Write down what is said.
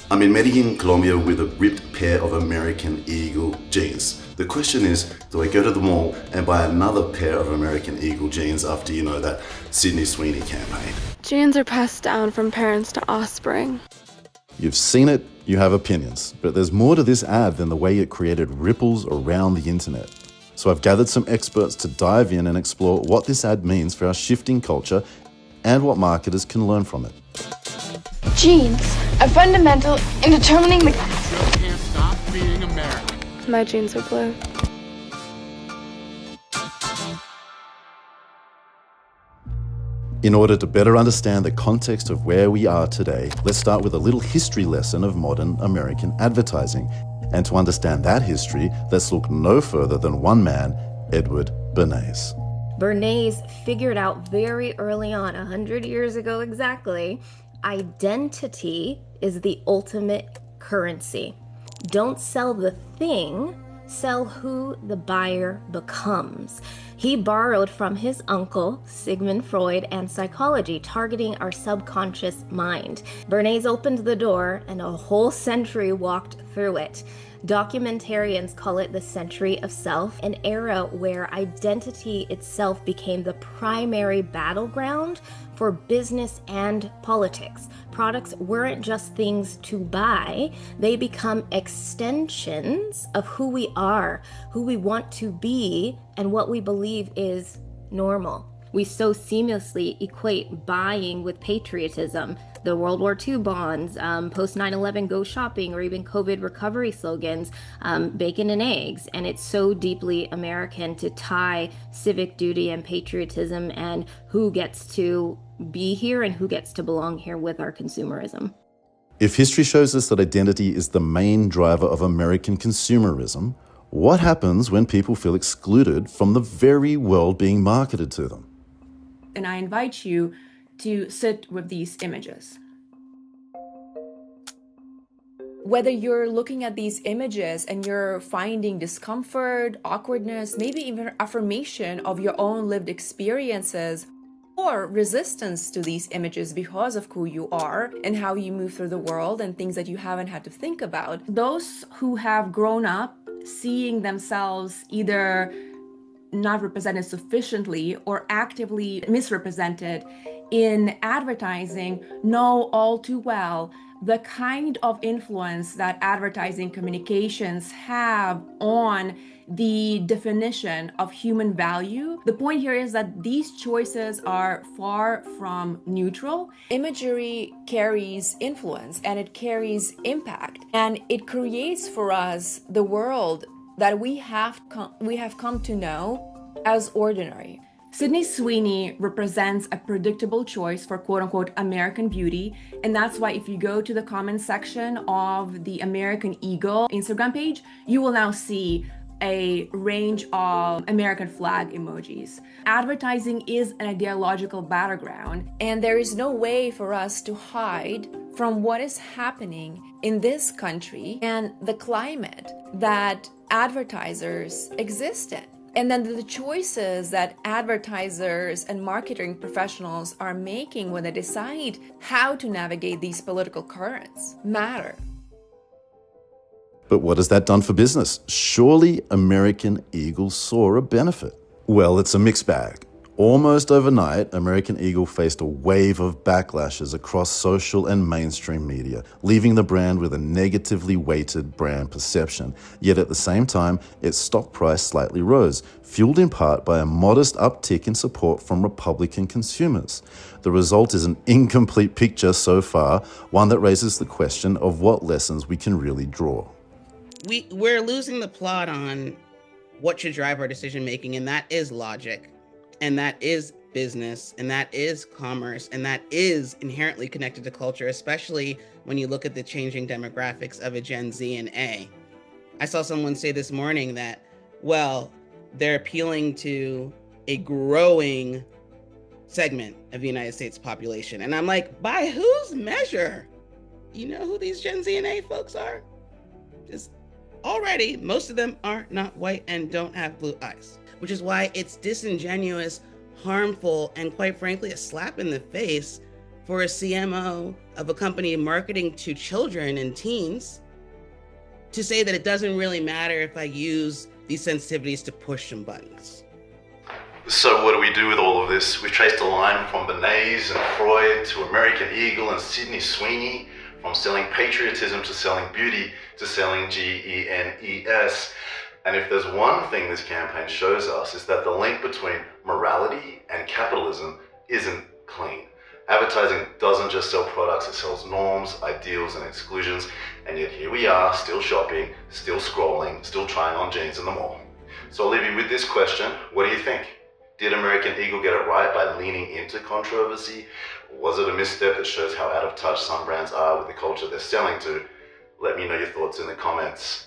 I'm in Medellin, Colombia with a ripped pair of American Eagle jeans. The question is, do I go to the mall and buy another pair of American Eagle jeans after, that Sydney Sweeney campaign? Jeans are passed down from parents to offspring. You've seen it, you have opinions, but there's more to this ad than the way it created ripples around the internet. So I've gathered some experts to dive in and explore what this ad means for our shifting culture and what marketers can learn from it. Jeans are fundamental in determining the... Still can't stop being American. My jeans are blue. In order to better understand the context of where we are today, let's start with a little history lesson of modern American advertising. And to understand that history, let's look no further than one man, Edward Bernays. Bernays figured out very early on, 100 years ago exactly, identity is the ultimate currency. Don't sell the thing, sell who the buyer becomes. He borrowed from his uncle, Sigmund Freud, and psychology, targeting our subconscious mind. Bernays opened the door, and a whole century walked through it. Documentarians call it the century of self, an era where identity itself became the primary battleground for business and politics. Products weren't just things to buy, they become extensions of who we are, who we want to be, and what we believe is normal. We so seamlessly equate buying with patriotism. The World War II bonds, post 9/11 go shopping, or even COVID recovery slogans, bacon and eggs. And it's so deeply American to tie civic duty and patriotism and who gets to be here and who gets to belong here with our consumerism. If history shows us that identity is the main driver of American consumerism, what happens when people feel excluded from the very world being marketed to them? And I invite you to sit with these images. Whether you're looking at these images and you're finding discomfort, awkwardness, maybe even affirmation of your own lived experiences, or resistance to these images because of who you are and how you move through the world and things that you haven't had to think about. Those who have grown up seeing themselves either not represented sufficiently or actively misrepresented in advertising know all too well the kind of influence that advertising communications have on the definition of human value. The point here is that these choices are far from neutral. Imagery carries influence and it carries impact, and it creates for us the world that we have come to know as ordinary. Sydney Sweeney represents a predictable choice for quote-unquote American beauty, and that's why if you go to the comment section of the American Eagle Instagram page, you will now see a range of American flag emojis. Advertising is an ideological battleground, and there is no way for us to hide from what is happening in this country and the climate that advertisers exist in. And then the choices that advertisers and marketing professionals are making when they decide how to navigate these political currents matter. But what has that done for business? Surely American Eagle saw a benefit. Well, it's a mixed bag. Almost overnight, American Eagle faced a wave of backlashes across social and mainstream media, leaving the brand with a negatively weighted brand perception. Yet at the same time, its stock price slightly rose, fueled in part by a modest uptick in support from Republican consumers. The result is an incomplete picture so far, one that raises the question of what lessons we can really draw. We're losing the plot on what should drive our decision making, and that is logic. And that is business, and that is commerce, and that is inherently connected to culture, especially when you look at the changing demographics of a Gen Z and A. I saw someone say this morning that, well, they're appealing to a growing segment of the United States population. And I'm like, by whose measure? You know who these Gen Z and A folks are? Just already, most of them are not white and don't have blue eyes. Which is why it's disingenuous, harmful, and quite frankly, a slap in the face for a CMO of a company marketing to children and teens to say that it doesn't really matter if I use these sensitivities to push some buttons. So what do we do with all of this? We've traced a line from Bernays and Freud to American Eagle and Sydney Sweeney, from selling patriotism to selling beauty to selling GENES. And if there's one thing this campaign shows us, is that the link between morality and capitalism isn't clean. Advertising doesn't just sell products, it sells norms, ideals, and exclusions. And yet here we are, still shopping, still scrolling, still trying on jeans in the mall. So I'll leave you with this question. What do you think? Did American Eagle get it right by leaning into controversy? Or was it a misstep that shows how out of touch some brands are with the culture they're selling to? Let me know your thoughts in the comments.